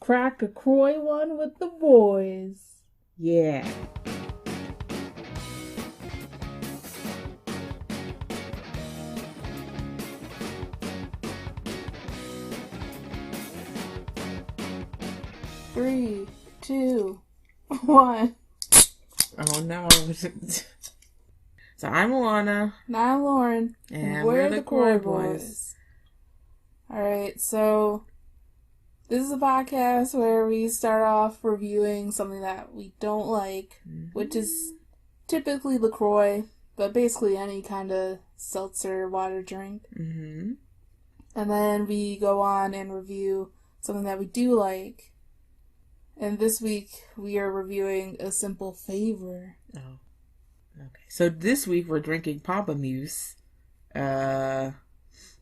crack a Croy one with the boys. Yeah. Three, two, one. Oh no. So I'm Alana. And I'm Lauren. And we're the Croy Boys. Alright, so this is a podcast where we start off reviewing something that we don't like, which is typically LaCroix, but basically any kind of seltzer water drink. Mm-hmm. And then we go on and review something that we do like. And this week we are reviewing A Simple Favor. Oh. Okay. So this week we're drinking Pamplemousse.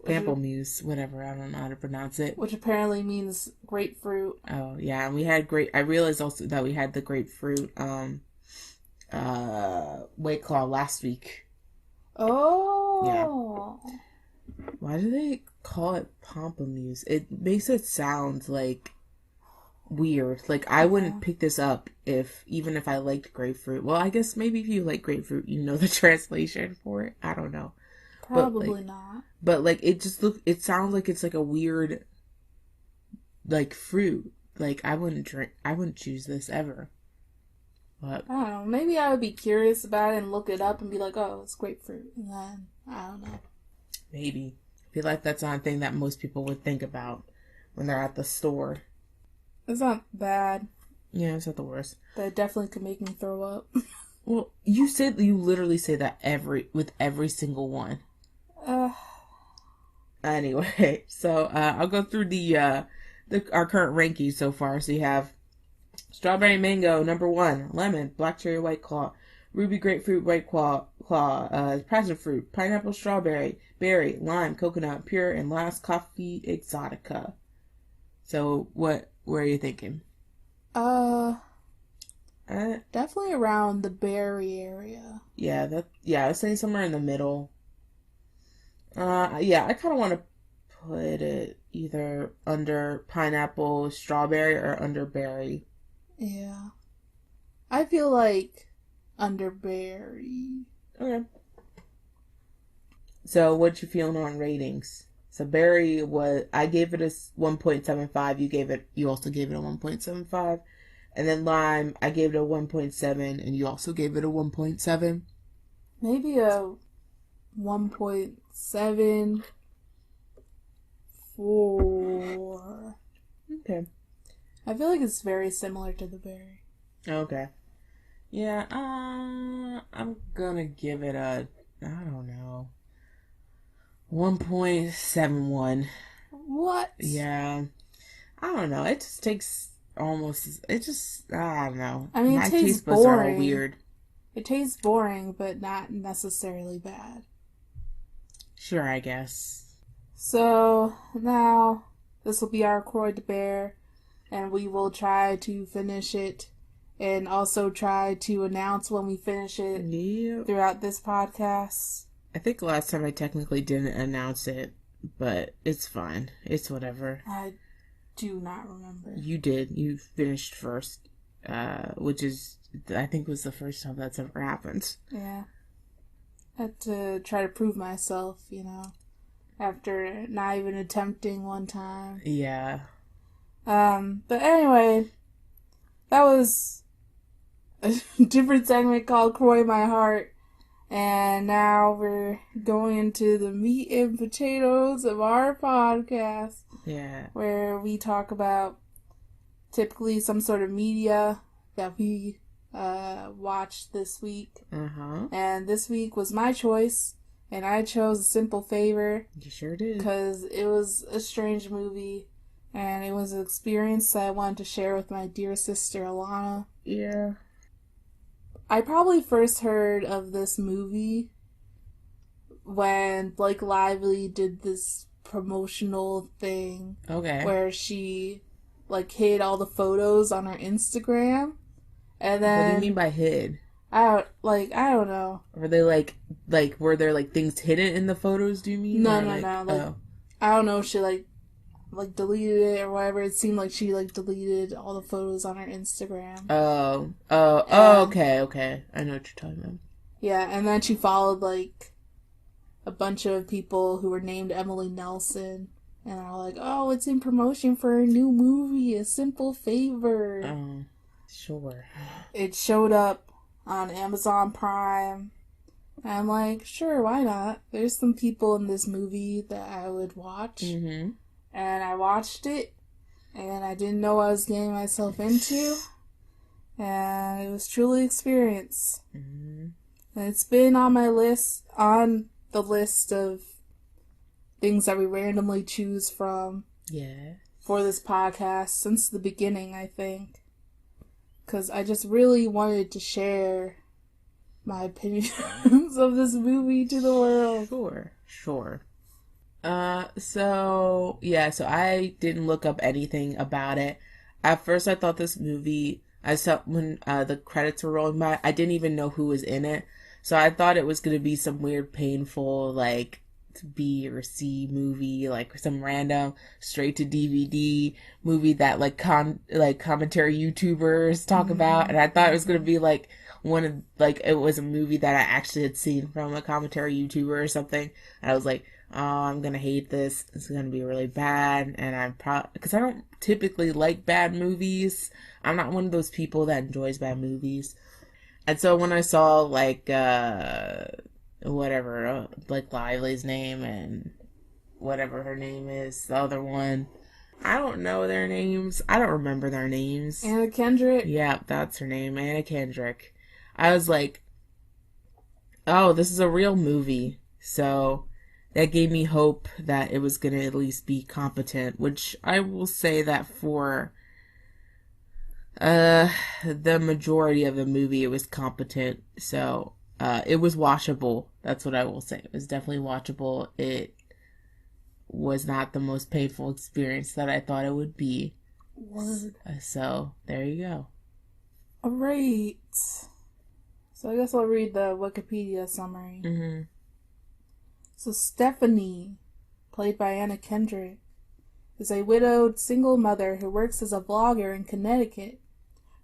Pamplemousse, whatever. I don't know how to pronounce it. Which apparently means grapefruit. Oh, yeah. And we had I realized also that we had the grapefruit, White Claw last week. Oh. Yeah. Why do they call it Pamplemousse? It makes it sound like weird. Like I wouldn't pick this up even if I liked grapefruit. Well, I guess maybe if you like grapefruit, you know the translation for it. I don't know. Probably not. But like it sounds like it's like a weird like fruit. Like I wouldn't choose this ever. But I don't know. Maybe I would be curious about it and look it up and be like, oh, it's grapefruit. And then, I don't know. Maybe. I feel like that's not a thing that most people would think about when they're at the store. It's not bad. Yeah, it's not the worst. But it definitely could make me throw up. Well, you literally say that with every single one. Anyway, so I'll go through our current rankings so far. So you have strawberry mango #1, lemon, black cherry white claw, ruby grapefruit white claw, passion fruit, pineapple strawberry, berry, lime, coconut, pure, and last coffee exotica. So where are you thinking? Definitely around the berry area. Yeah, I was saying somewhere in the middle. Yeah, I kind of want to put it either under pineapple, strawberry, or under berry. Yeah. I feel like under berry. Okay. So, what you feeling on ratings? So, berry I gave it a 1.75. You also gave it a 1.75. And then lime, I gave it a 1.7, and you also gave it a 1.7. Maybe a 1.74. Okay. I feel like it's very similar to the berry. Okay. Yeah, I'm gonna give it a, I don't know, 1.71. What? Yeah. I don't know. It just tastes I don't know. I mean, my it tastes taste buds are all boring. weird. It tastes boring, but not necessarily bad. Sure, I guess. So, now, this will be our Croix de Bear, and we will try to finish it, and also try to announce when we finish it throughout this podcast. I think last time I technically didn't announce it, but it's fine. It's whatever. I do not remember. You did. You finished first, which is, I think, was the first time that's ever happened. Yeah. I had to try to prove myself, after not even attempting one time. Yeah. But anyway, that was a different segment called Croy My Heart. And now we're going into the meat and potatoes of our podcast. Yeah. Where we talk about typically some sort of media that we watched this week. Uh-huh. And this week was my choice. And I chose A Simple Favor. You sure did. Because it was a strange movie. And it was an experience that I wanted to share with my dear sister, Alana. Yeah. I probably first heard of this movie when Blake Lively did this promotional thing. Okay. Where she, hid all the photos on her Instagram. And then... What do you mean by hid? I don't know. Were they, were there, things hidden in the photos, do you mean? No. I don't know if she, like deleted it or whatever. It seemed like she like deleted all the photos on her Instagram. Okay. I know what you're talking about. Yeah, and then she followed like a bunch of people who were named Emily Nelson, and are like, "Oh, it's in promotion for a new movie, A Simple Favor." Oh, sure. It showed up on Amazon Prime. And I'm like, sure, why not? There's some people in this movie that I would watch. Mm-hmm. And I watched it, and I didn't know what I was getting myself into. And it was truly an experience. Mm-hmm. And it's been on the list of things that we randomly choose from. Yeah. For this podcast since the beginning, I think. Because I just really wanted to share my opinions of this movie to the world. Sure. So I didn't look up anything about it. At first, I thought this movie, I saw when the credits were rolling by, I didn't even know who was in it. So I thought it was going to be some weird, painful, like, B or C movie, like some random straight to DVD movie that like commentary YouTubers talk about. And I thought it was going to be like it was a movie that I actually had seen from a commentary YouTuber or something. And I was like, oh, I'm gonna hate this. It's gonna be really bad. And I'm because I don't typically like bad movies. I'm not one of those people that enjoys bad movies. And so when I saw like like Lively's name and whatever her name is, the other one, I don't know their names. I don't remember their names. Anna Kendrick? Yeah, that's her name, Anna Kendrick. I was like, oh, this is a real movie. So that gave me hope that it was going to at least be competent, which I will say that for the majority of the movie, it was competent. So it was watchable. That's what I will say. It was definitely watchable. It was not the most painful experience that I thought it would be. Word. So there you go. All right. So I guess I'll read the Wikipedia summary. Mm-hmm. So Stephanie, played by Anna Kendrick, is a widowed single mother who works as a vlogger in Connecticut.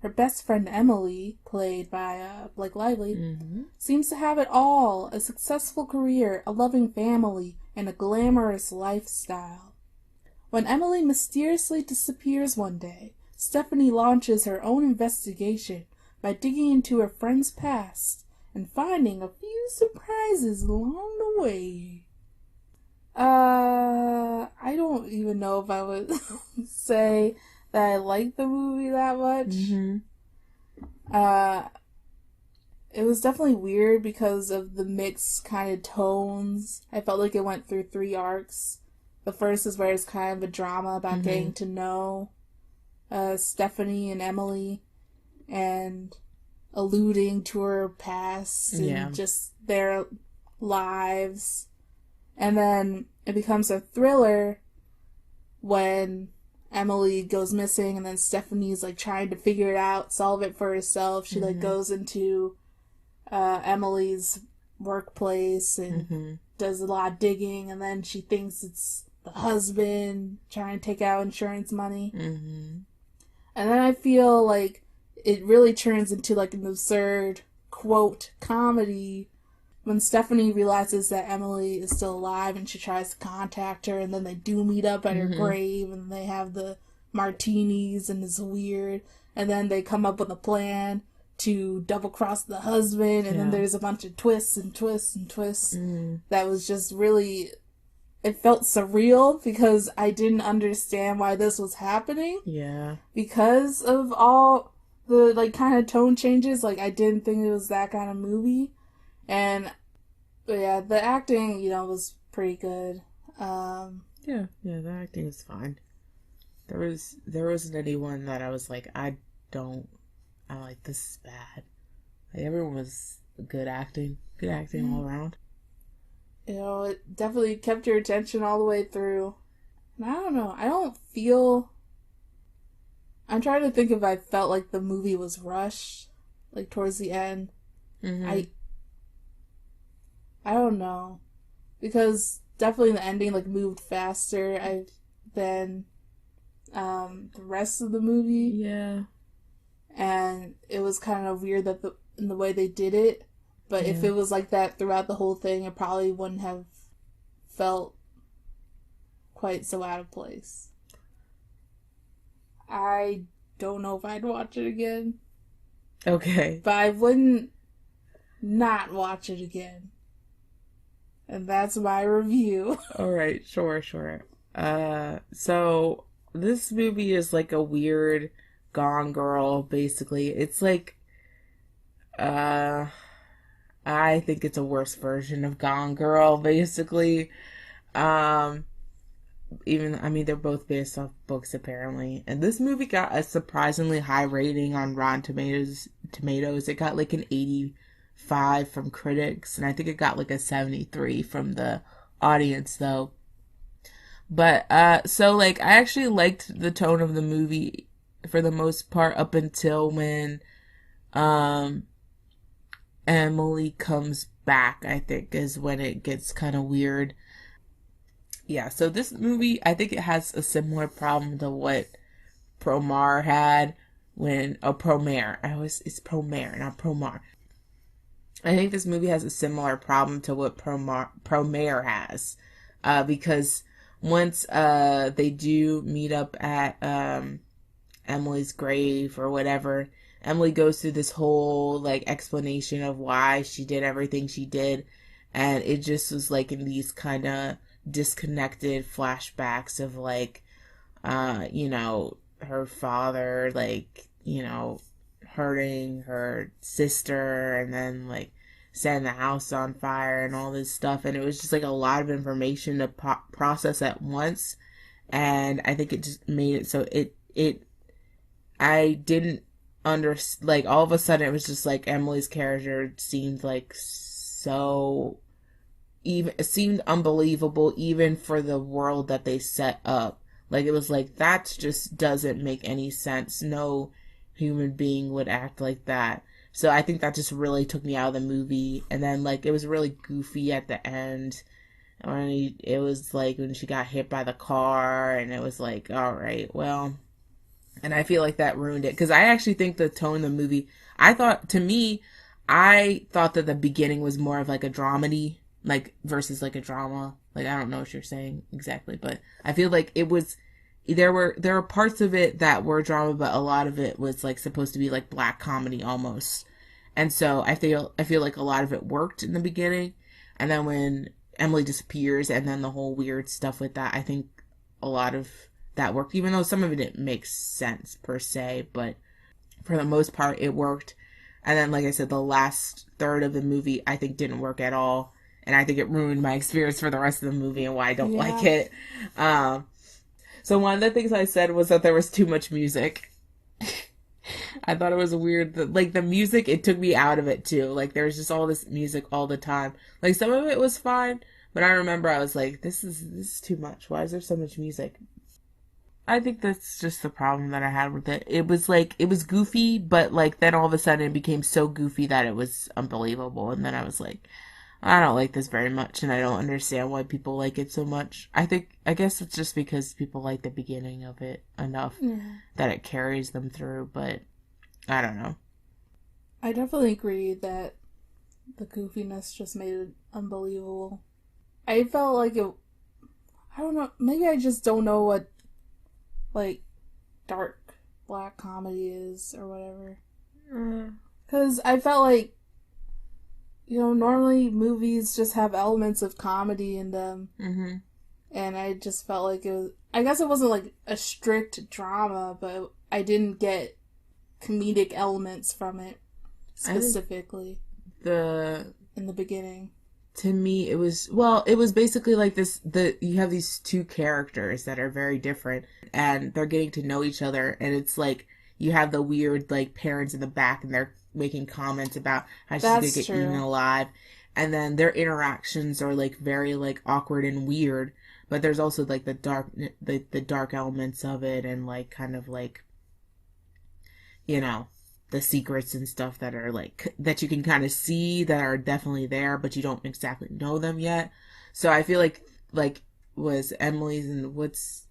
Her best friend Emily, played by Blake Lively, seems to have it all: a successful career, a loving family, and a glamorous lifestyle. When Emily mysteriously disappears one day, Stephanie launches her own investigation by digging into her friend's past and finding a few surprises along the way. I don't even know if I would say that I like the movie that much. Mm-hmm. It was definitely weird because of the mixed kind of tones. I felt like it went through 3 arcs. The first is where it's kind of a drama about getting to know Stephanie and Emily and alluding to her past and just their lives. And then it becomes a thriller when Emily goes missing and then Stephanie's like trying to figure it out, solve it for herself. She like goes into Emily's workplace and does a lot of digging, and then she thinks it's the husband trying to take out insurance money. And then I feel like it really turns into like an absurd quote comedy when Stephanie realizes that Emily is still alive and she tries to contact her, and then they do meet up at her grave and they have the martinis and it's weird, and then they come up with a plan to double cross the husband, and then there's a bunch of twists and twists and twists. That was just really, it felt surreal because I didn't understand why this was happening. Yeah. Because of all the like kind of tone changes, like I didn't think it was that kind of movie. But yeah, the acting, was pretty good. The acting is fine. There wasn't anyone that I was like, I'm like, this is bad. Like, everyone was good acting all around. It definitely kept your attention all the way through. And I don't know, I'm trying to think if I felt like the movie was rushed, like towards the end. I don't know, because definitely the ending like moved faster. than the rest of the movie. Yeah. And it was kind of weird that in the way they did it. But if it was like that throughout the whole thing, it probably wouldn't have felt quite so out of place. I don't know if I'd watch it again. Okay. But I wouldn't not watch it again. And that's my review. All right, sure. So this movie is like a weird Gone Girl, basically. It's like, I think it's a worse version of Gone Girl, basically. They're both based off books apparently, and this movie got a surprisingly high rating on Rotten Tomatoes. It got like an 85 from critics, and I think it got like a 73 from the audience though. But so like I actually liked the tone of the movie for the most part up until when Emily comes back, I think is when it gets kind of weird. Yeah, so this movie, I think it has a similar problem to what Promare had Promare. It's Promare, not Promare. I think this movie has a similar problem to what Promare has. Because once they do meet up at Emily's grave or whatever, Emily goes through this whole like explanation of why she did everything she did, and it just was like in these kind of disconnected flashbacks of like her father like hurting her sister and then like setting the house on fire and all this stuff, and it was just like a lot of information to process at once, and I think it just made it so I didn't like all of a sudden it was just like Emily's character seemed like so it seemed unbelievable even for the world that they set up. Like it was like that just doesn't make any sense. No human being would act like that. So I think that just really took me out of the movie. And then like it was really goofy at the end. It was like when she got hit by the car, and it was like, all right, well, and I feel like that ruined it because I actually think the tone of the movie. I thought that the beginning was more of like a dramedy, like versus like a drama. Like I don't know what you're saying exactly, but I feel like it was there were parts of it that were drama, but a lot of it was like supposed to be like black comedy almost. And so I feel like a lot of it worked in the beginning, and then when Emily disappears and then the whole weird stuff with that, I think a lot of that worked, even though some of it didn't make sense per se, but for the most part it worked. And then like I said, the last third of the movie I think didn't work at all. And I think it ruined my experience for the rest of the movie and why I don't like it. So one of the things I said was that there was too much music. I thought it was weird. Like the music, it took me out of it too. Like there was just all this music all the time. Like some of it was fine, but I remember I was like, this is too much. Why is there so much music? I think that's just the problem that I had with it. It was goofy, but like then all of a sudden it became so goofy that it was unbelievable. And then I was like, I don't like this very much, and I don't understand why people like it so much. I guess it's just because people like the beginning of it enough that it carries them through, but I don't know. I definitely agree that the goofiness just made it unbelievable. I felt like it, I don't know, maybe I just don't know what, like, dark black comedy is or whatever. Because I felt like, normally movies just have elements of comedy in them. Mm-hmm. And I just felt like it was, I guess it wasn't like a strict drama, but I didn't get comedic elements from it specifically. In the beginning. To me, it was basically like this, you have these two characters that are very different, and they're getting to know each other, and it's like, you have the weird, like, parents in the back, and they're making comments about how she's gonna get eaten alive, and then their interactions are like very like awkward and weird, but there's also like the dark elements of it, and like kind of like the secrets and stuff that are like that you can kind of see that are definitely there, but you don't exactly know them yet. So I feel like was Emily's and what's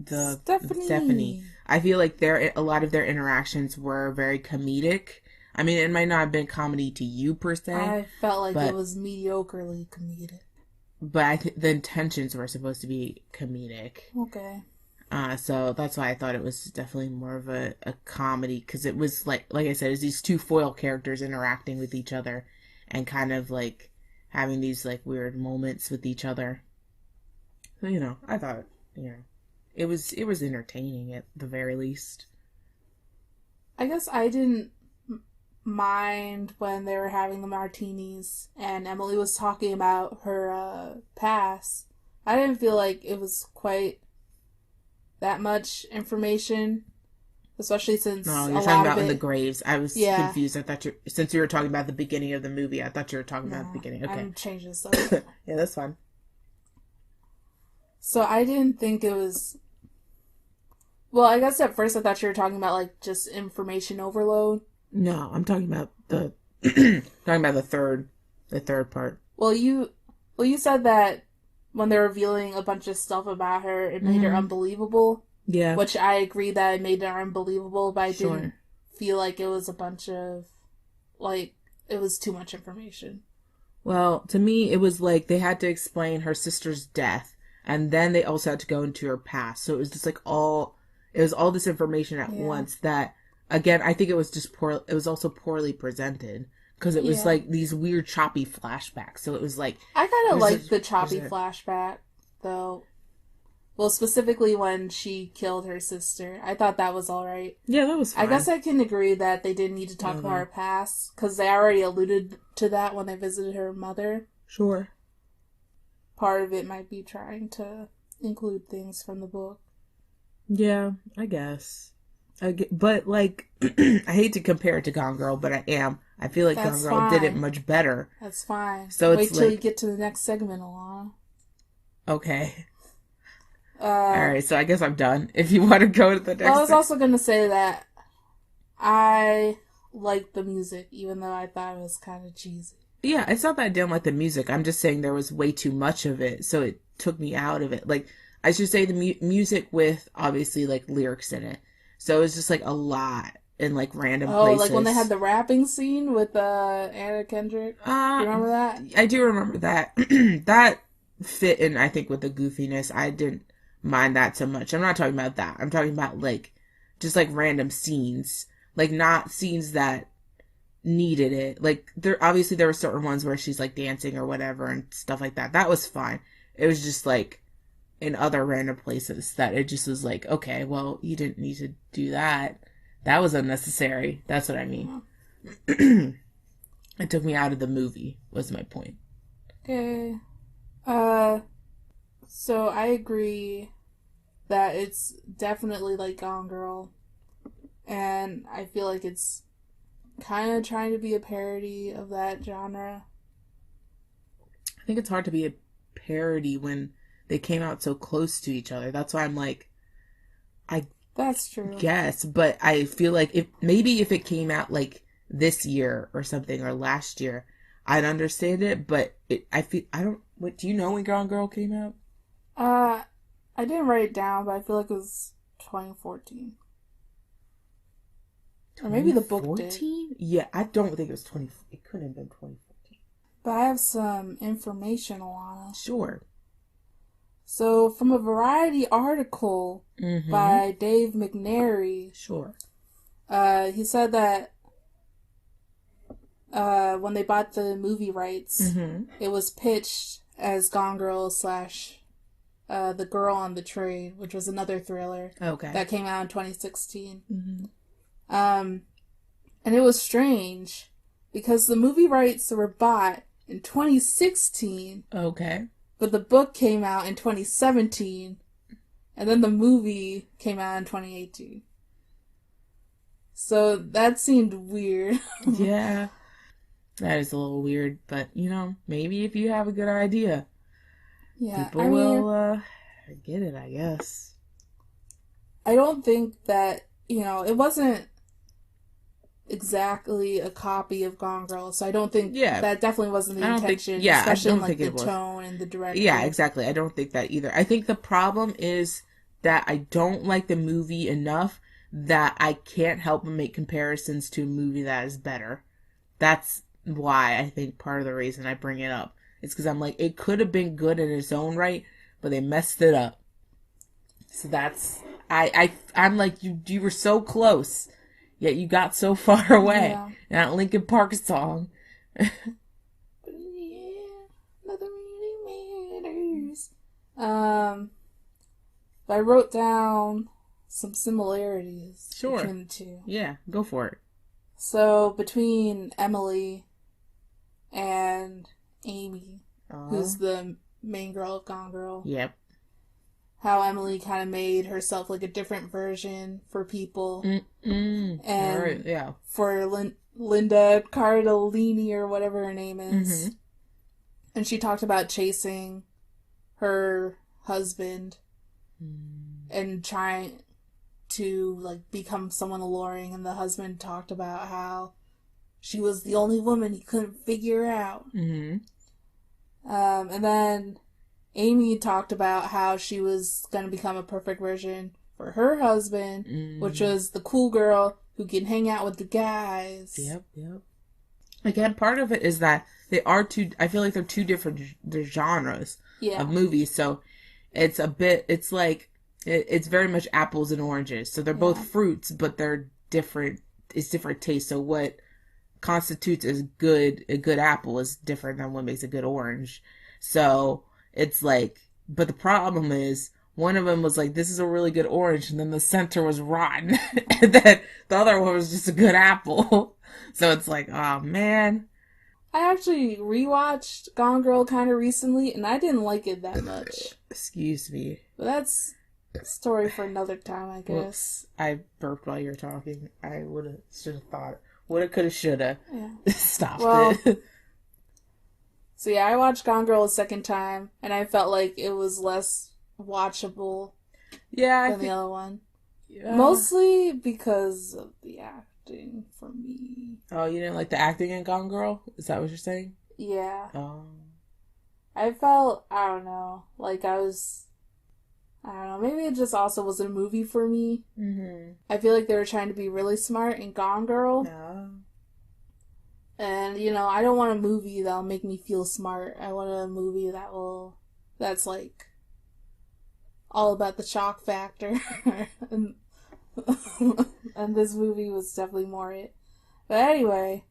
Stephanie. I feel like a lot of their interactions were very comedic. I mean, it might not have been comedy to you per se. I felt like it was mediocrely comedic. But the intentions were supposed to be comedic. Okay. So that's why I thought it was definitely more of a comedy, because it was like I said, it's these two foil characters interacting with each other and kind of like having these like weird moments with each other. So, I thought, it was entertaining at the very least. I guess I didn't mind when they were having the martinis and Emily was talking about her past. I didn't feel like it was quite that much information, especially since no, you're talking about in the graves. I was confused. I thought since you were talking about the beginning of the movie, I thought you were talking about the beginning. Okay, I'm changing stuff. Yeah, that's fine. So I didn't think it was. Well, I guess at first I thought you were talking about like just information overload. No, I'm talking about the third part. Well, you said that when they're revealing a bunch of stuff about her, it made her unbelievable. Yeah. Which I agree that it made her unbelievable, but I didn't feel like it was a bunch of, like, it was too much information. Well, to me, it was like they had to explain her sister's death, and then they also had to go into her past. So it was just like all this information at once that, again, I think it was just it was also poorly presented. Because it was like these weird choppy flashbacks. So it was like... I kind of liked the choppy flashback, though. Well, specifically when she killed her sister. I thought that was alright. Yeah, that was fine. I guess I can agree that they didn't need to talk about her past. Because they already alluded to that when they visited her mother. Sure. Part of it might be trying to include things from the book. Yeah, I guess. But, like, I hate to compare it to Gone Girl, but I am. I feel like Gone Girl did it much better. That's fine. So Wait till you get to the next segment, Alana. Okay. Alright, so I guess I'm done. If you want to go to the next I was also going to say that I liked the music, even though I thought it was kind of cheesy. Yeah, it's not that I didn't like the music. I'm just saying there was way too much of it, so it took me out of it. Like, I should say the music with, obviously, like, lyrics in it. So it was just, like, a lot in, like, random places. Oh, like when they had the rapping scene with Anna Kendrick? Do you remember that? I do remember that. That fit in, I think, with the goofiness. I didn't mind that so much. I'm not talking about that. I'm talking about, like, just, like, random scenes. Like, not scenes that needed it. Like, there were certain ones where she's, like, dancing or whatever and stuff like that. That was fine. It was just, like, in other random places that it just was like, okay, well, you didn't need to do that. That was unnecessary. That's what I mean. It took me out of the movie, was my point. Okay. So I agree that it's definitely like Gone Girl. And I feel like it's kind of trying to be a parody of that genre. I think it's hard to be a parody when they came out so close to each other. That's why I'm like, That's true. Guess, but I feel like if it came out like this year or something or last year, I'd understand it. But what do you know when Gone Girl came out? I didn't write it down, but I feel like it was 2014. Or maybe the book did. Yeah, I don't think it was 20. It couldn't have been 2014. But I have some information, Alana. Sure. So, from a Variety article by Dave McNary, sure, he said that when they bought the movie rights, it was pitched as Gone Girl / The Girl on the Train, which was another thriller that came out in 2016. And it was strange because the movie rights were bought in 2016. Okay. But the book came out in 2017, and then the movie came out in 2018. So that seemed weird. Yeah. That is a little weird, but, maybe if you have a good idea, people will get it, I guess. I don't think that, it wasn't exactly a copy of Gone Girl, so I don't think that definitely wasn't the intention, especially in like the tone and the direction. Yeah, exactly. I don't think that either. I think the problem is that I don't like the movie enough that I can't help but make comparisons to a movie that is better. That's why I think part of the reason I bring it up. It's because I'm like, it could have been good in its own right, but they messed it up. So that's I'm like, you were so close, yet you got so far away. Yeah. And that Linkin Park song. But yeah, nothing really matters. I wrote down some similarities Sure. between the two. Yeah, go for it. So between Emily and Amy, who's the main girl of Gone Girl, Yep. how Emily kind of made herself like a different version for people. And all right, yeah. for Linda Cardellini or whatever her name is. Mm-hmm. And she talked about chasing her husband and trying to like become someone alluring, and the husband talked about how she was the only woman he couldn't figure out. Mm-hmm. And then Amy talked about how she was going to become a perfect version for her husband, which was the cool girl who can hang out with the guys. Yep. Again, part of it is that they are two. I feel like they're two different genres of movies. So it's a bit. It's like it's very much apples and oranges. So they're both fruits, but they're different. It's different taste. So what constitutes as a good apple is different than what makes a good orange. So it's like, but the problem is one of them was like, this is a really good orange, and then the center was rotten, and then the other one was just a good apple. So it's like, oh man. I actually rewatched Gone Girl kind of recently, and I didn't like it that much. Excuse me. But that's a story for another time, I guess. Whoops. I burped while you were talking. I should have thought. Woulda, coulda, shoulda. Yeah. Stopped it. So yeah, I watched Gone Girl a second time, and I felt like it was less watchable than the other one. Yeah. Mostly because of the acting for me. Oh, you didn't like the acting in Gone Girl? Is that what you're saying? Yeah. Oh. I felt, I don't know, like I don't know, maybe it just also wasn't a movie for me. Mm-hmm. I feel like they were trying to be really smart in Gone Girl. No. And, I don't want a movie that'll make me feel smart. I want a movie that's like all about the shock factor. and this movie was definitely more it. But anyway,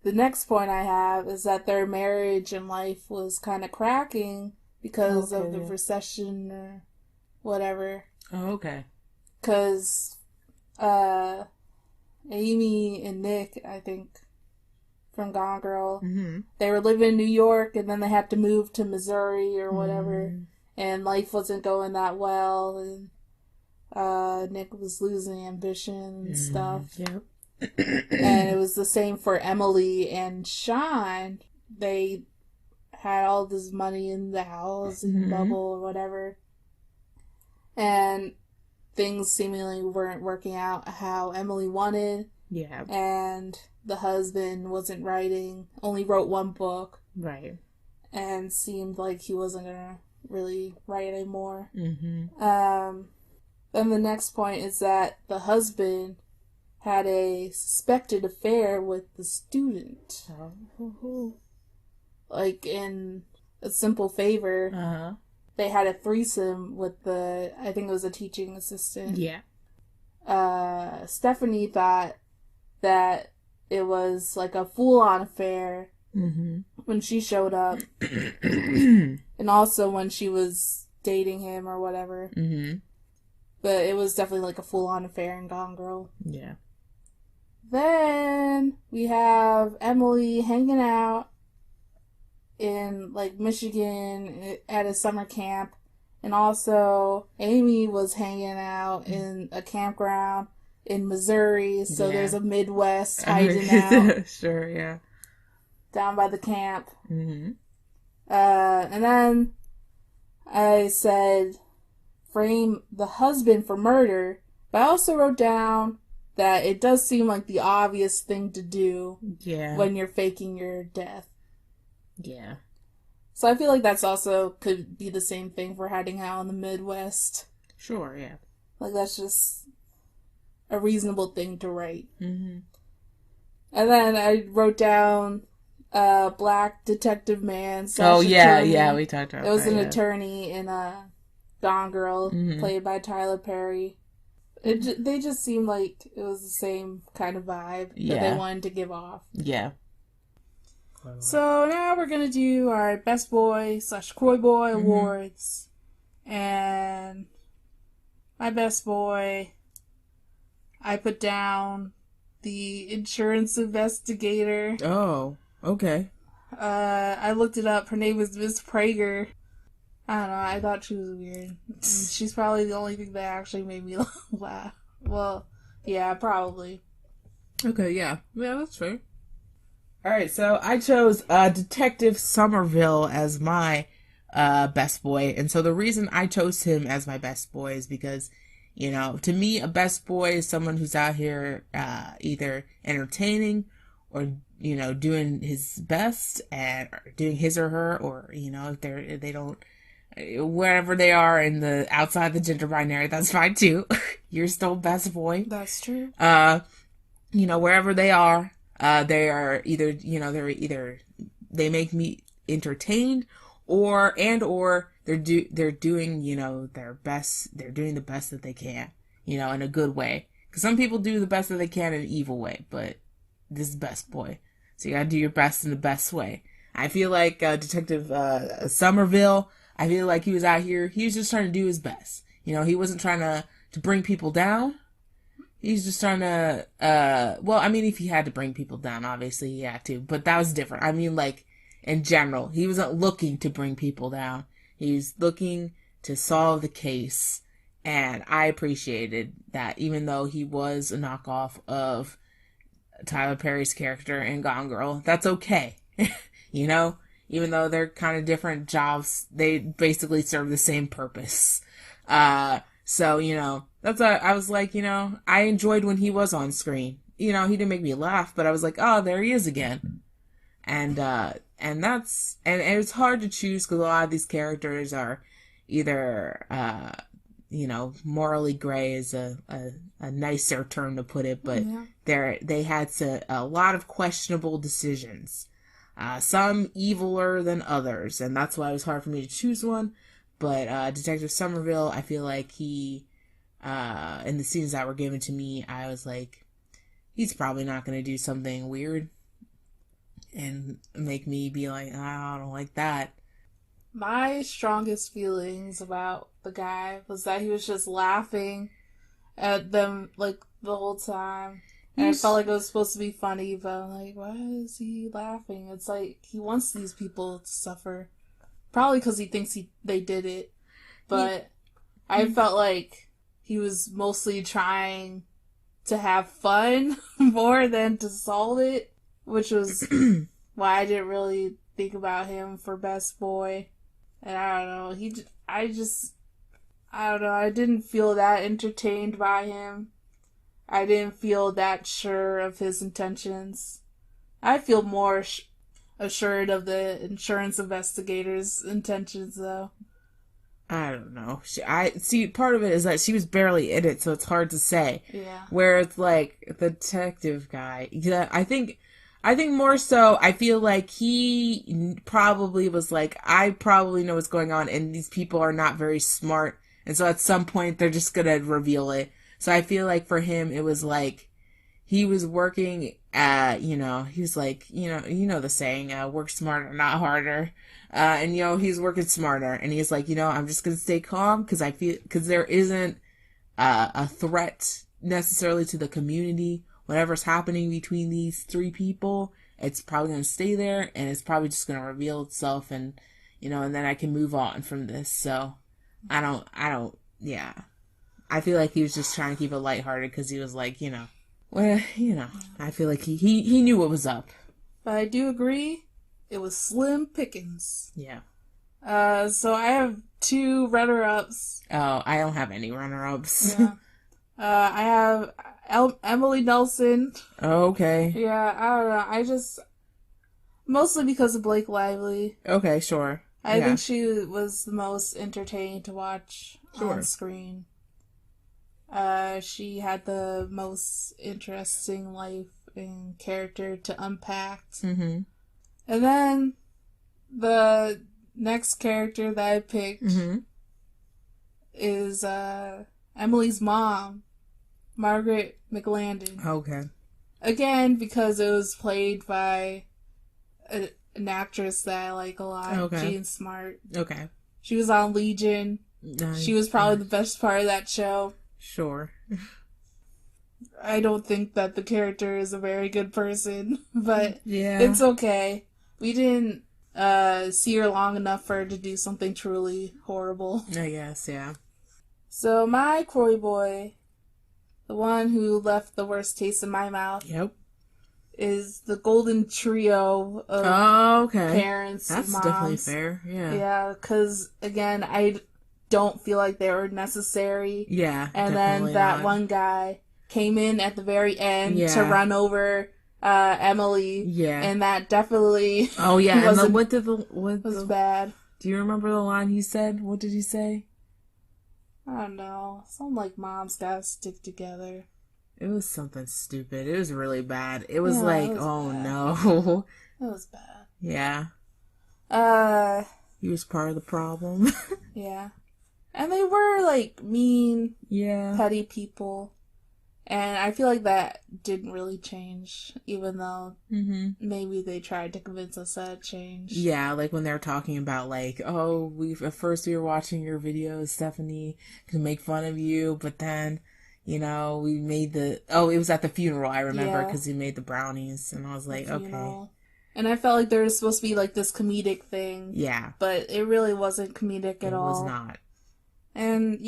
the next point I have is that their marriage and life was kind of cracking because of the recession or whatever. Oh, okay. Because Amy and Nick, I think, from Gone Girl, they were living in New York, and then they had to move to Missouri or whatever, and life wasn't going that well, and Nick was losing ambition and stuff. Yep. And it was the same for Emily and Sean. They had all this money in the housing bubble or whatever, and things seemingly weren't working out how Emily wanted. Yeah. And the husband wasn't writing, only wrote one book. Right. And seemed like he wasn't gonna really write anymore. Mm-hmm. Then the next point is that the husband had a suspected affair with the student. Oh. Like in A Simple Favor, they had a threesome with I think it was a teaching assistant. Yeah. Stephanie thought that it was like a full-on affair when she showed up. And also when she was dating him or whatever. But it was definitely like a full-on affair in Gone Girl. Yeah. Then we have Emily hanging out in like Michigan at a summer camp. And also Amy was hanging out in a campground in Missouri. So there's a Midwest hiding out. Sure, yeah. Down by the camp. And then I said frame the husband for murder. But I also wrote down that it does seem like the obvious thing to do when you're faking your death. Yeah. So I feel like that's also could be the same thing for hiding out in the Midwest. Sure, yeah. Like, that's just a reasonable thing to write. Mm-hmm. And then I wrote down Black Detective Man / Oh, yeah, attorney. yeah, we talked about that. It was an yeah. attorney in Gone Girl, played by Tyler Perry. They just seemed like it was the same kind of vibe that they wanted to give off. Yeah. So now we're going to do our Best Boy / Coy Boy awards. And my Best Boy, I put down the insurance investigator. Oh, okay. I looked it up. Her name was Miss Prager. I don't know. I thought she was weird. And she's probably the only thing that actually made me laugh. Well, yeah, probably. Okay, yeah. Yeah, that's fair. Alright, so I chose Detective Somerville as my best boy. And so the reason I chose him as my best boy is because, you know, to me, a best boy is someone who's out here either entertaining or, you know, doing his best and doing his or her, or, you know, if they don't, wherever they are in the outside the gender binary, that's fine too. You're still best boy. That's true. You know, wherever they are either, you know, they make me entertained or they're doing, you know, their best. They're doing the best that they can, you know, in a good way. Because some people do the best that they can in an evil way, but this is best boy. So you gotta do your best in the best way. I feel like Detective Somerville, I feel like he was out here, he was just trying to do his best. You know, he wasn't trying to bring people down. He's just trying to, well, I mean, if he had to bring people down, obviously he had to, but that was different. I mean, like, in general, he wasn't looking to bring people down. He was looking to solve the case, and I appreciated that, even though he was a knockoff of Tyler Perry's character in Gone Girl. That's okay. You know? Even though they're kind of different jobs, they basically serve the same purpose. So, you know, that's why I was like, you know, I enjoyed when he was on screen. You know, he didn't make me laugh, but I was like, oh, there he is again. And it's hard to choose because a lot of these characters are either, you know, morally gray is a nicer term to put it, but they had a lot of questionable decisions. Some eviler than others, and that's why it was hard for me to choose one. But Detective Somerville, I feel like he, in the scenes that were given to me, I was like, he's probably not going to do something weird and make me be like, I don't like that. My strongest feelings about the guy was that he was just laughing at them, like, the whole time. And I felt like it was supposed to be funny, but I'm like, why is he laughing? It's like, he wants these people to suffer. Probably because he thinks they did it. But I felt like he was mostly trying to have fun more than to solve it, which was why I didn't really think about him for best boy. And I don't know, I don't know, I didn't feel that entertained by him. I didn't feel that sure of his intentions. I feel more assured of the insurance investigator's intentions, though. I don't know. I see. Part of it is that she was barely in it, so it's hard to say. Yeah. Where it's like the detective guy. Yeah, I think more so. I feel like he probably was like, I probably know what's going on, and these people are not very smart, and so at some point they're just gonna reveal it. So I feel like for him, it was like he was working at, you know, he's like, you know the saying, work smarter, not harder. And, you know, he's working smarter. And he's like, you know, I'm just going to stay calm because there isn't a threat necessarily to the community. Whatever's happening between these three people, it's probably going to stay there and it's probably just going to reveal itself and, you know, and then I can move on from this. So yeah. I feel like he was just trying to keep it lighthearted because he was like, you know, well, you know, I feel like he knew what was up. But I do agree, it was slim pickings. Yeah. So I have 2 runner-ups. Oh, I don't have any runner-ups. Yeah. I have Emily Nelson. Oh, okay. Yeah, I don't know. Mostly because of Blake Lively. Okay, sure. I think she was the most entertaining to watch on screen. She had the most interesting life and character to unpack. Mm-hmm. And then the next character that I picked is Emily's mom, Margaret McLandon. Okay. Again, because it was played by an actress that I like a lot, Okay. Jean Smart. Okay. She was on Legion. Nice. She was probably the best part of that show. Sure. I don't think that the character is a very good person, but Yeah. it's okay. We didn't see her long enough for her to do something truly horrible. I guess, yeah. So my Croy boy, the one who left the worst taste in my mouth, Yep. is the golden trio of Okay. parents. That's moms. definitely fair. Yeah. Yeah, because again, I don't feel like they were necessary. Yeah. And then that not. one guy came in at the very end Yeah. to run over Emily. Yeah. And that definitely Oh yeah. And then what was bad. Do you remember the line he said? What did he say? I don't know. Something like moms gotta stick together. It was something stupid. It was really bad. It was Yeah, like, it was oh bad. no. It was bad. Yeah. He was part of the problem. Yeah. And they were like mean, Yeah. petty people. And I feel like that didn't really change, even though maybe they tried to convince us that it changed. Yeah, like when they're talking about like, oh, at first we were watching your videos, Stephanie, to make fun of you, but then, we made it was at the funeral, I remember, because he made the brownies, and I was like, okay. And I felt like there was supposed to be like this comedic thing. Yeah. But it really wasn't comedic at all. It was not. And,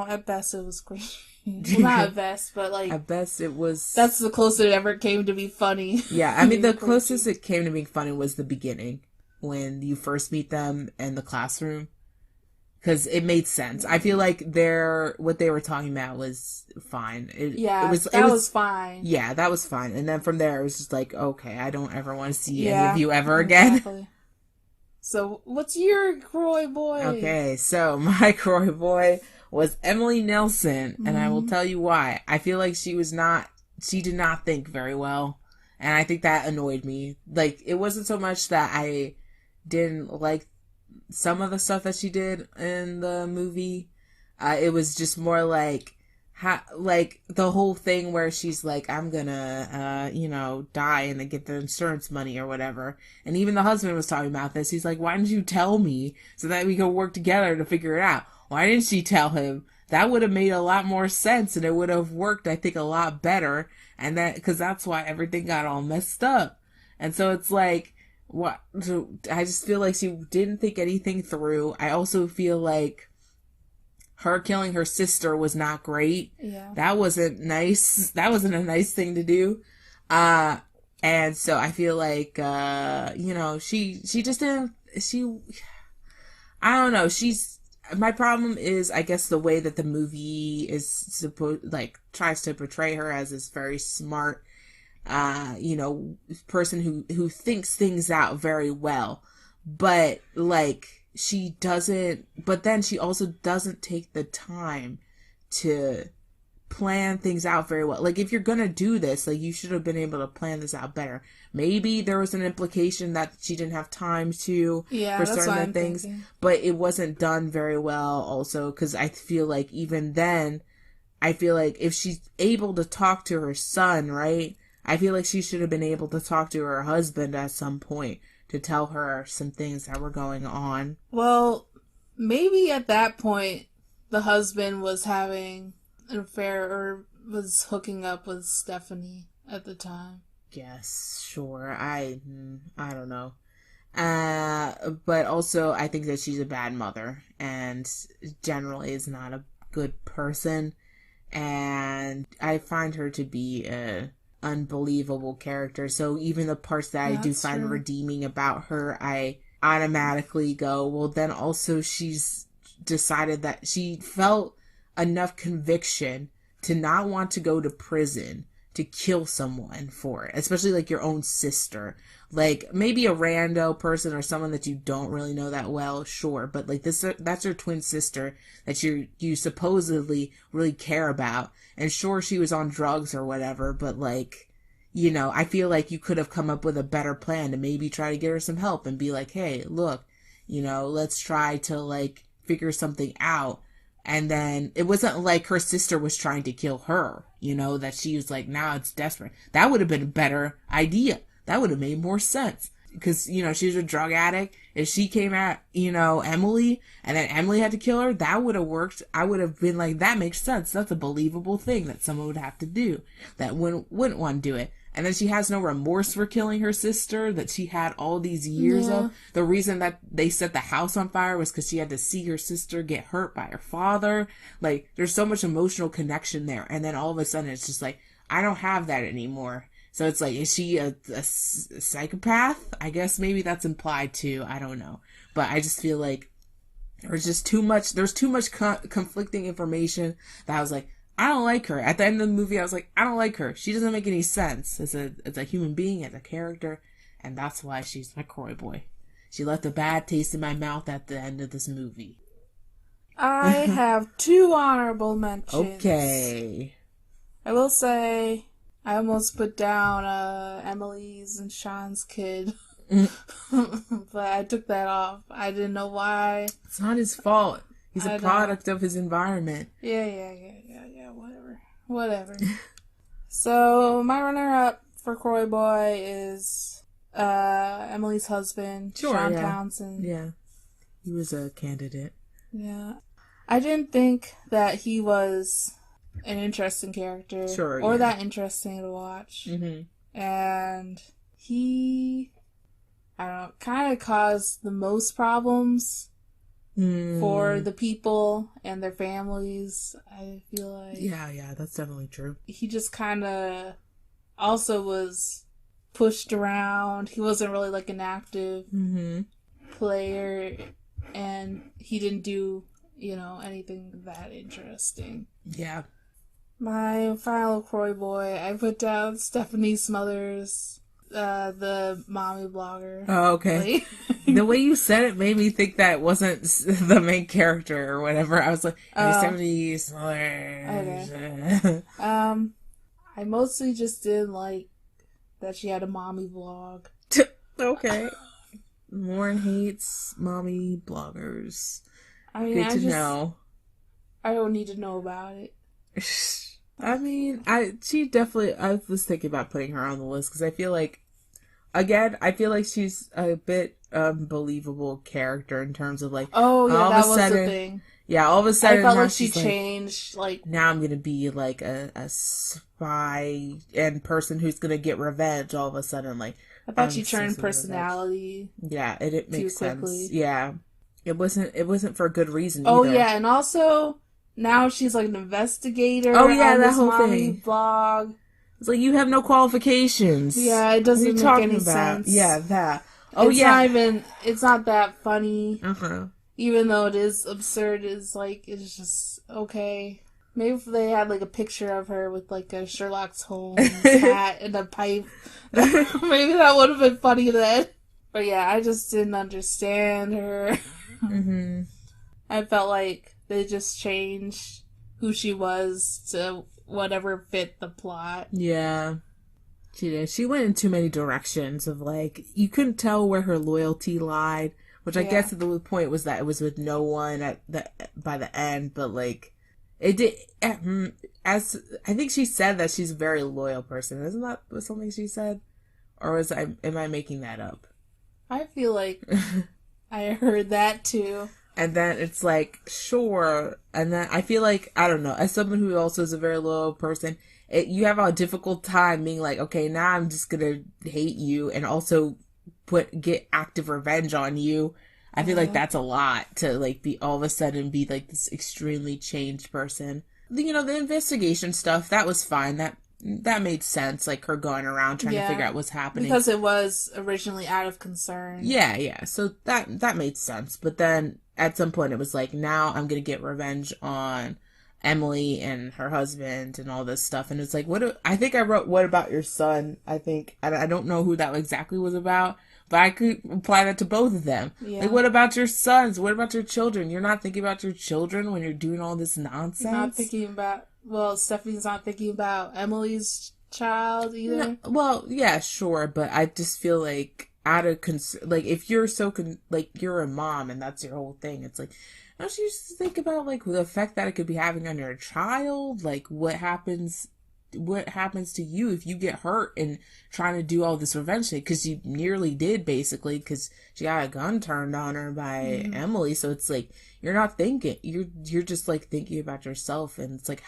at best it was great. Well, not at best, but like... At best it was... That's the closest it ever came to be funny. Yeah, I mean, the closest it came to being funny was the beginning, when you first meet them in the classroom. Because it made sense. I feel like what they were talking about was fine. It was fine. Yeah, that was fine. And then from there, it was just like, okay, I don't ever want to see any of you ever again. Exactly. So, what's your Croy boy? Okay, so my Croy boy was Emily Nelson, and I will tell you why. I feel like she did not think very well, and I think that annoyed me. Like, it wasn't so much that I didn't like some of the stuff that she did in the movie. It was just more like, the whole thing where she's like, I'm gonna, die and then get the insurance money or whatever. And even the husband was talking about this. He's like, why didn't you tell me so that we could work together to figure it out? Why didn't she tell him? That would have made a lot more sense and it would have worked, I think, a lot better. And because that's why everything got all messed up. And so it's like, what? I just feel like she didn't think anything through. I also feel like her killing her sister was not great. Yeah. That wasn't nice. That wasn't a nice thing to do. And so I feel like, she just didn't, I don't know. My problem is, I guess, the way that the movie is tries to portray her as this very smart, person who thinks things out very well. But, but then she also doesn't take the time to plan things out very well. Like, if you're gonna do this, you should have been able to plan this out better. Maybe there was an implication that she didn't have time for certain things, thinking. But it wasn't done very well also, because I feel like even then, if she's able to talk to her son, right, I feel like she should have been able to talk to her husband at some point to tell her some things that were going on. Well, maybe at that point, the husband was having an affair or was hooking up with Stephanie at the time. Yes, sure. I don't know. But also, I think that she's a bad mother and generally is not a good person. And I find her to be a unbelievable character. So even the parts that I do find redeeming about her, I automatically go, well, then also she's decided that she felt enough conviction to not want to go to prison, to kill someone for it, especially like your own sister. Like maybe a rando person or someone that you don't really know that well, sure, but like that's your twin sister that you supposedly really care about. And sure, she was on drugs or whatever, but like, you know, I feel like you could have come up with a better plan to maybe try to get her some help and be like, hey, look, you know, let's try to like figure something out. And then it wasn't like her sister was trying to kill her, you know, that she was like, now it's desperate. That would have been a better idea. That would have made more sense. Because, you know, she was a drug addict. If she came at, you know, Emily, and then Emily had to kill her, that would have worked. I would have been like, that makes sense. That's a believable thing that someone would have to do. That wouldn't want to do it. And then she has no remorse for killing her sister that she had all these years of. The reason that they set the house on fire was because she had to see her sister get hurt by her father. Like, there's so much emotional connection there. And then all of a sudden it's just like, I don't have that anymore. So it's like, is she a psychopath? I guess maybe that's implied too. I don't know. But I just feel like there's too much conflicting information that I was like, I don't like her. At the end of the movie, I was like, I don't like her. She doesn't make any sense as a human being, as a character, and that's why she's my Croy boy. She left a bad taste in my mouth at the end of this movie. I have 2 honorable mentions. Okay. I will say, I almost put down Emily's and Sean's kid. But I took that off. I didn't know why. It's not his fault. He's a product of his environment. Yeah, whatever. So, my runner-up for Croy Boy is Emily's husband, Sean Townsend. Yeah, he was a candidate. Yeah. I didn't think that he was an interesting character. Or that interesting to watch. Mm-hmm. And he, I don't know, kind of caused the most problems for the people and their families, I feel like. Yeah, that's definitely true. He just kind of also was pushed around. He wasn't really like an active player, and he didn't do, you know, anything that interesting. Yeah. My final Croy boy, I put down Stephanie Smothers, the mommy blogger. Oh, okay. The way you said it made me think that it wasn't the main character or whatever. I was like, Stephanie Smothers. Okay. I mostly just didn't like that she had a mommy blog. Okay. Lauren hates mommy bloggers. I mean, Good to know. I don't need to know about it. I mean, I was thinking about putting her on the list because I feel like she's a bit believable character in terms of like, oh yeah, that was the thing. Yeah, all of a sudden I felt like she changed. Like now I'm gonna be like a spy and person who's gonna get revenge. All of a sudden, like I thought she turned personality. Yeah, it makes sense. Yeah, it wasn't for a good reason. Oh either. Yeah, and also. Now she's like an investigator. Oh yeah, on that this whole mommy thing. Blog. It's like you have no qualifications. Yeah, it doesn't make any sense. Yeah, that. It's not that funny. Uh-huh. Even though it is absurd, it's just okay. Maybe if they had like a picture of her with like a Sherlock Holmes hat and a pipe, maybe that would have been funny then. But yeah, I just didn't understand her. Mm-hmm. I felt like they just changed who she was to whatever fit the plot. Yeah. She did. She went in too many directions of like, you couldn't tell where her loyalty lied, which I guess at the point was that it was with no one by the end, but like, it did, as, I think she said that she's a very loyal person. Isn't that something she said? Or am I making that up? I feel like I heard that too. And then it's like, sure. And then I feel like, I don't know, as someone who also is a very loyal person, you have a difficult time being like, okay, now I'm just gonna hate you and also get active revenge on you. I feel like that's a lot to like be all of a sudden be like this extremely changed person. You know, the investigation stuff, that was fine. That made sense, like her going around trying to figure out what's happening. Because it was originally out of concern. Yeah. So that made sense. But then at some point it was like, now I'm going to get revenge on Emily and her husband and all this stuff. And it's like, I think I wrote, what about your son? I don't know who that exactly was about, but I could apply that to both of them. Yeah. Like, what about your sons? What about your children? You're not thinking about your children when you're doing all this nonsense? Not thinking about, Stephanie's not thinking about Emily's child either. No, well, yeah, sure, but I just feel like if you're you're a mom and that's your whole thing, it's like, don't you just think about like the effect that it could be having on your child? Like what happens to you if you get hurt and trying to do all this revenge thing? Because you nearly did, basically, because she got a gun turned on her by Emily. So it's like you're not thinking, you're just like thinking about yourself, and it's like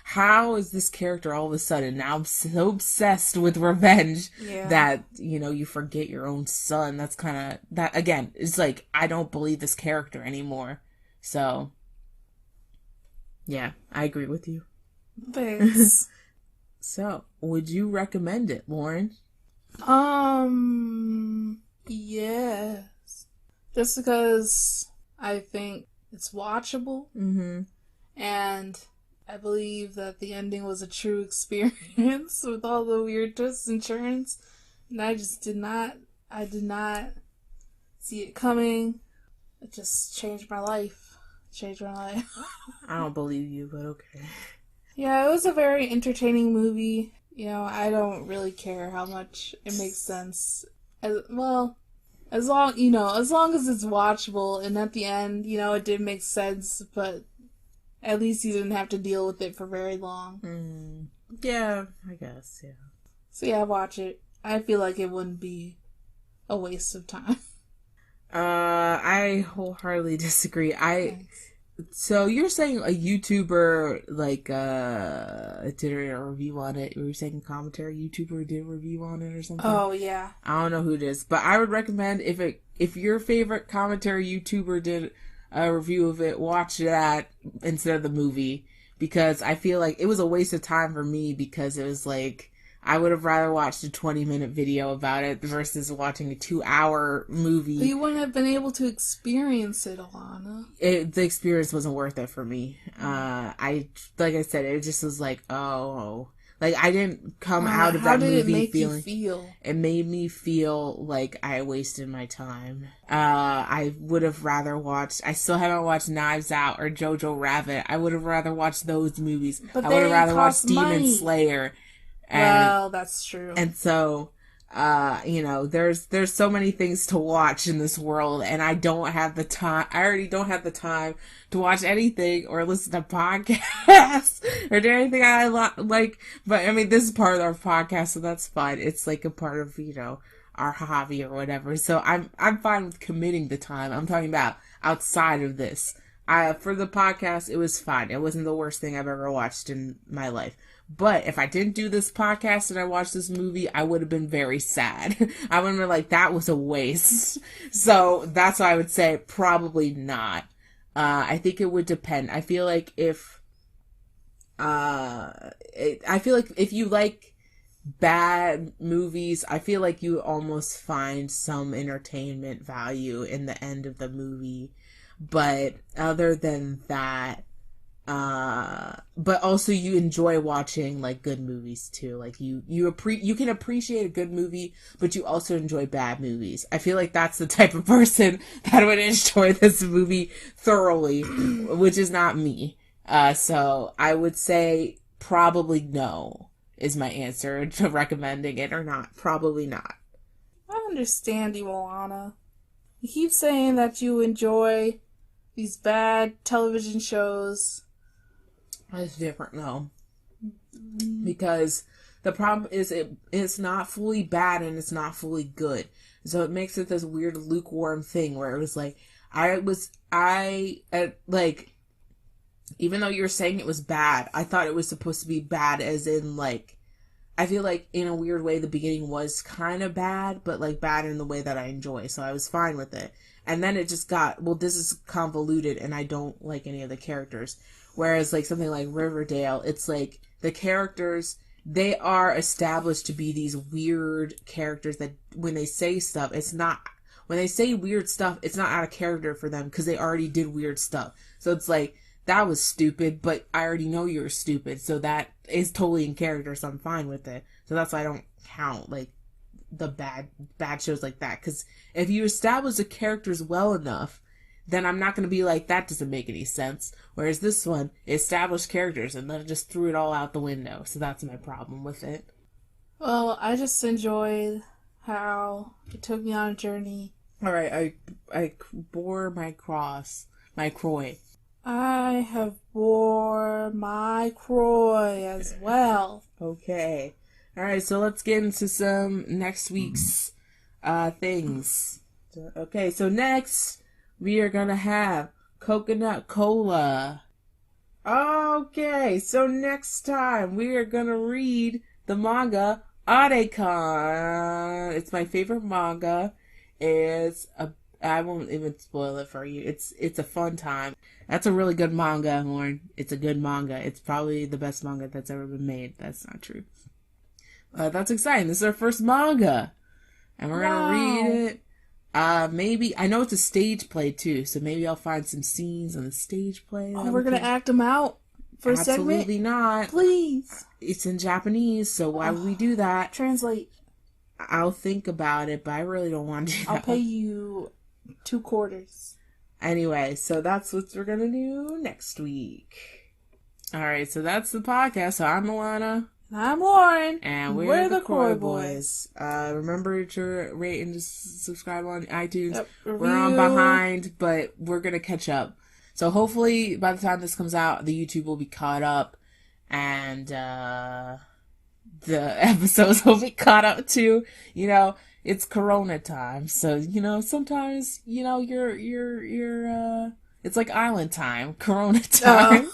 how is this character all of a sudden now so obsessed with revenge that, you forget your own son? That's kind of, that again, it's like, I don't believe this character anymore. So, yeah, I agree with you. Thanks. So, would you recommend it, Lauren? Yes. Just because I think it's watchable. Mm-hmm. And I believe that the ending was a true experience with all the weird twists and turns. And I did not see it coming. It just changed my life. I don't believe you, but okay. Yeah, it was a very entertaining movie. I don't really care how much it makes sense. As long as it's watchable, and at the end, it did make sense, but at least you didn't have to deal with it for very long. Yeah, I guess, yeah. So yeah, watch it. I feel like it wouldn't be a waste of time. I wholeheartedly disagree. Thanks. So you're saying a YouTuber did a review on it? Were you saying a commentary YouTuber did a review on it or something? Oh yeah. I don't know who it is, but I would recommend if your favorite commentary YouTuber did a review of it, watch that instead of the movie, because I feel like it was a waste of time for me, because it was like I would have rather watched a 20-minute video about it versus watching a 2-hour movie. But you wouldn't have been able to experience it, Alana. The experience wasn't worth it for me. Like I said, it just was like, oh. Like, I didn't come out of that movie feeling... It made me feel like I wasted my time. I would have rather watched... I still haven't watched Knives Out or Jojo Rabbit. I would have rather watched those movies. But I would have rather watched money. Demon Slayer. Well, that's true. And so... there's so many things to watch in this world, and I don't have the time. I already don't have the time to watch anything or listen to podcasts or do anything I like. But I mean, this is part of our podcast, so that's fine. It's like a part of, our hobby or whatever. So I'm fine with committing the time. I'm talking about outside of this. For the podcast, it was fine. It wasn't the worst thing I've ever watched in my life. But if I didn't do this podcast and I watched this movie, I would have been very sad. I would have been like, that was a waste. So that's why I would say probably not. I think it would depend. I feel like if you like bad movies, I feel like you almost find some entertainment value in the end of the movie. But other than that, but also you enjoy watching like good movies too. Like you can appreciate a good movie, but you also enjoy bad movies. I feel like that's the type of person that would enjoy this movie thoroughly, which is not me. So I would say probably no is my answer to recommending it or not. Probably not. I understand you, Alana. You keep saying that you enjoy these bad television shows. It's different, no. Because the problem is it's not fully bad and it's not fully good. So it makes it this weird lukewarm thing where it was like, even though you're saying it was bad, I thought it was supposed to be bad as in like, I feel like in a weird way the beginning was kind of bad, but like bad in the way that I enjoy. So I was fine with it. And then it just got, well, this is convoluted and I don't like any of the characters. Whereas like something like Riverdale, it's like the characters, they are established to be these weird characters that when they say stuff, when they say weird stuff, it's not out of character for them because they already did weird stuff. So it's like that was stupid, but I already know you're stupid, so that is totally in character, so I'm fine with it. So that's why I don't count, like, the bad shows like that. Because if you establish the characters well enough, then I'm not going to be like, that doesn't make any sense. Whereas this one, established characters, and then it just threw it all out the window. So that's my problem with it. Well, I just enjoyed how it took me on a journey. Alright, I bore my cross, my croy. I have bore my croy as well. Okay. Alright, so let's get into some next week's things. Okay, so next we are gonna have Coconut Cola. Okay, so next time we are gonna read the manga Arekon. It's my favorite manga. I won't even spoil it for you. It's a fun time. That's a really good manga, Lauren. It's a good manga. It's probably the best manga that's ever been made. That's not true. That's exciting. This is our first manga. And we're gonna read it. Maybe, I know it's a stage play too, so maybe I'll find some scenes on the stage play. Oh, we're gonna act them out for a segment? Absolutely not. Please. It's in Japanese, so why would we do that? Translate. I'll think about it, but I really don't want to do that. I'll pay you $2. Anyway, so that's what we're gonna do next week. Alright, so that's the podcast. So I'm Alana. I'm Lauren. And we're the Croy Boys. Remember to rate and subscribe on iTunes. Yep, we're on behind, but we're gonna catch up. So hopefully by the time this comes out, the YouTube will be caught up, and the episodes will be caught up too. You know, it's Corona time, so you know sometimes you're it's like island time, Corona time.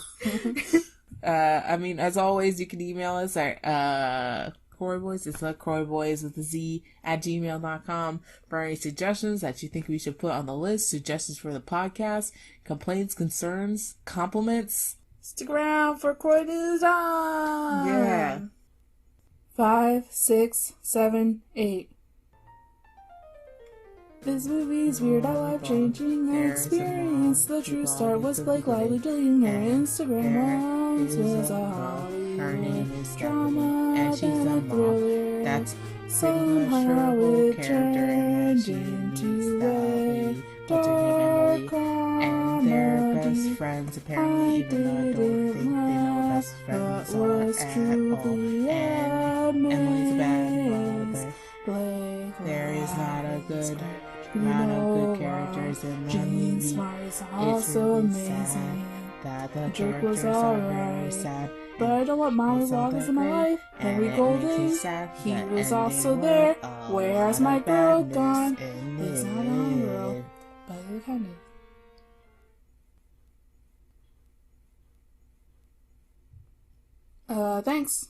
I mean, as always, you can email us at Croyboys. It's Croyboys with a Z at gmail.com for any suggestions that you think we should put on the list, suggestions for the podcast, complaints, concerns, compliments. Stick around for Croy Design. Yeah. 5, 6, 7, 8. This movie's weird, a life-changing experience. The true start was Blake Lively deleting her Instagram once was a Hollywood drama, and she's then a a thriller. That's somehow it turned into a dark comedy. And they're best friends, apparently, even though I don't think they know best friends are at all. And Emily's a bad mother. There is not a good amount of good characters in the movie. Smart is also amazing. That the Drake was characters are very alright, sad. but I don't want Molly Loggins in my life. Henry Golding, he was also there. Where's my girl gone? It's not on girl, but it kind of. Thanks.